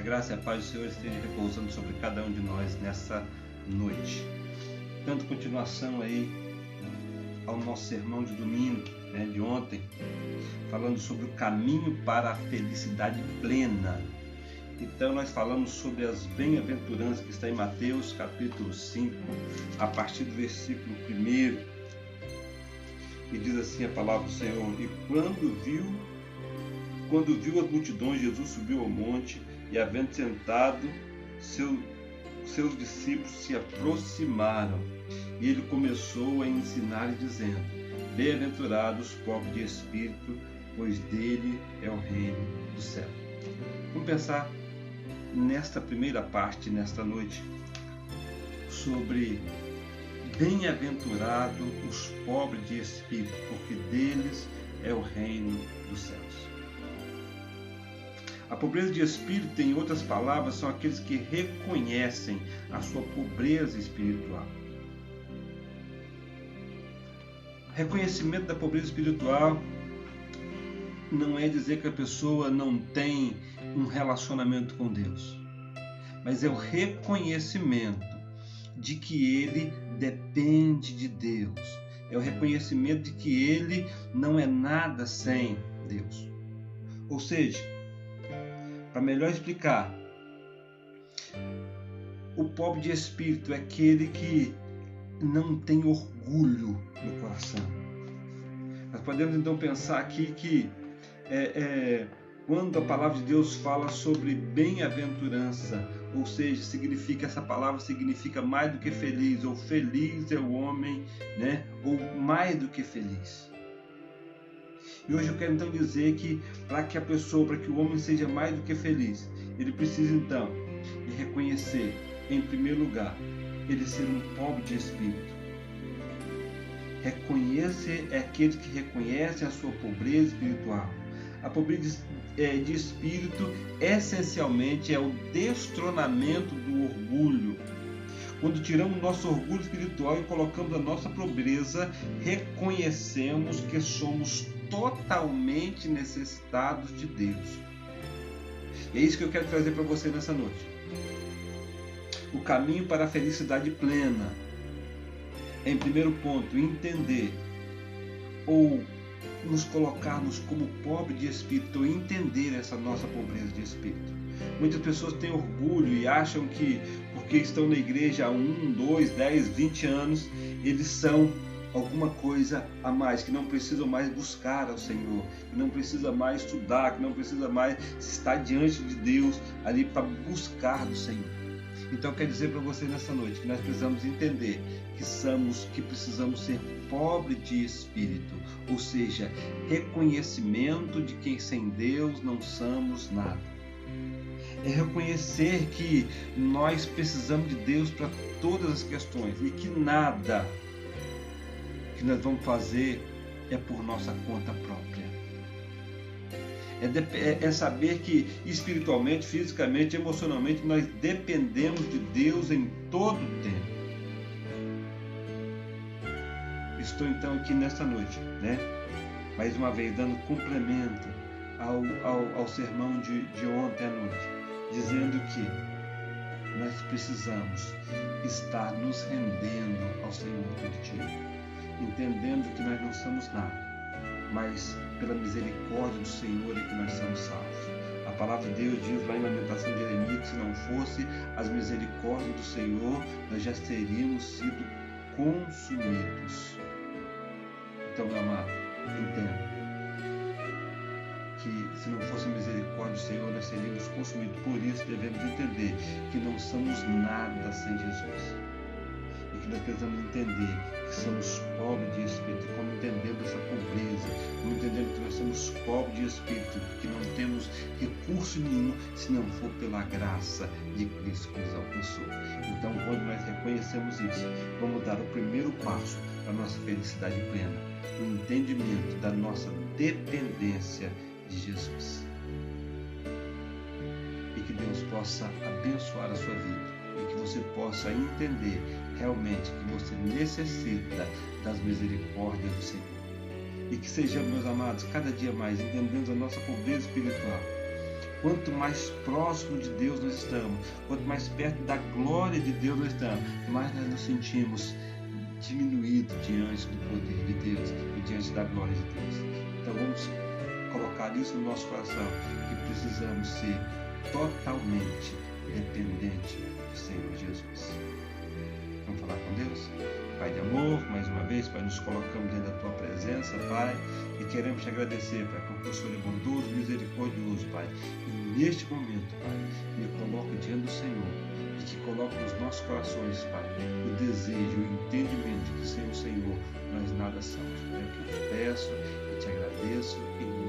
a graça e a paz do Senhor estejam repousando sobre cada um de nós nessa noite. Dando continuação aí ao nosso sermão de domingo, de ontem, falando sobre o caminho para a felicidade plena. Então nós falamos sobre as bem-aventuranças que está em Mateus capítulo 5, a partir do versículo 1, e diz assim a palavra do Senhor: e quando viu as multidões, Jesus subiu ao monte, e havendo sentado, seus discípulos se aproximaram, e ele começou a ensinar, dizendo: bem-aventurados os pobres de espírito, pois dele é o reino do céu. Vamos pensar nesta primeira parte, nesta noite, sobre bem-aventurado os pobres de espírito, porque deles é o reino dos céus. A pobreza de espírito, em outras palavras, são aqueles que reconhecem a sua pobreza espiritual. Reconhecimento da pobreza espiritual não é dizer que a pessoa não tem um relacionamento com Deus, mas é o reconhecimento de que ele depende de Deus, é o reconhecimento de que ele não é nada sem Deus. Ou seja, para melhor explicar, o pobre de espírito é aquele que não tem orgulho no coração. Nós podemos então pensar aqui que quando a palavra de Deus fala sobre bem-aventurança, ou seja, essa palavra significa mais do que feliz, ou feliz é o homem, ou mais do que feliz. E hoje eu quero então dizer que para que o homem seja mais do que feliz, ele precisa então de reconhecer, em primeiro lugar, ele ser um pobre de espírito. Reconhecer é aquele que reconhece a sua pobreza espiritual. A pobreza de espírito, essencialmente, é o destronamento do orgulho. Quando tiramos nosso orgulho espiritual e colocamos a nossa pobreza, reconhecemos que somos totalmente necessitados de Deus. E é isso que eu quero trazer para você nessa noite. O caminho para a felicidade plena. Em primeiro ponto, entender ou nos colocarmos como pobre de espírito, ou entender essa nossa pobreza de espírito. Muitas pessoas têm orgulho e acham que porque estão na igreja há 1, 2, 10, 20 anos, eles são alguma coisa a mais, que não precisam mais buscar ao Senhor, que não precisa mais estudar, que não precisa mais estar diante de Deus ali para buscar do Senhor. Então eu quero dizer para você nessa noite que nós precisamos entender que precisamos ser pobre de espírito, ou seja, reconhecimento de que sem Deus não somos nada. É reconhecer que nós precisamos de Deus para todas as questões e que nada que nós vamos fazer é por nossa conta própria. É saber que espiritualmente, fisicamente, emocionalmente nós dependemos de Deus em todo o tempo. Estou então aqui nesta noite, mais uma vez dando complemento ao sermão de ontem à noite, dizendo que nós precisamos estar nos rendendo ao Senhor todo dia, entendendo que nós não somos nada, mas pela misericórdia do Senhor é que nós somos salvos. A palavra de Deus diz lá em Lamentação de Jeremias que se não fosse as misericórdias do Senhor, nós já teríamos sido consumidos. Então, meu amado, entenda que se não fosse a misericórdia do Senhor, nós seríamos consumidos. Por isso devemos entender que não somos nada sem Jesus. E que nós precisamos entender que somos pobres de espírito. E como entendemos essa pobreza, como entendemos que nós somos pobres de espírito, que não temos recurso nenhum se não for pela graça de Cristo que nos alcançou. Então, quando nós reconhecemos isso, vamos dar o primeiro passo para a nossa felicidade plena, o entendimento da nossa dependência de Jesus. E que Deus possa abençoar a sua vida e que você possa entender realmente que você necessita das misericórdias do Senhor. E que sejamos, meus amados, cada dia mais entendendo a nossa pobreza espiritual, Quanto mais próximo de Deus nós estamos, quanto mais perto da glória de Deus nós estamos, mais nós nos sentimos diminuídos diante do poder de Deus e diante da glória de Deus. Então vamos colocar isso no nosso coração, que precisamos ser totalmente dependentes do Senhor Jesus. Vamos falar com Deus? Pai de amor, mais uma vez, Pai, nos colocamos dentro da Tua presença, Pai, e queremos Te agradecer, Pai, porque o Senhor é bondoso, misericordioso, Pai. E neste momento, Pai, me coloco diante do Senhor e que coloque nos nossos corações, Pai, o desejo, o entendimento de que sem o Senhor nós nada somos. É o que eu te peço e te agradeço em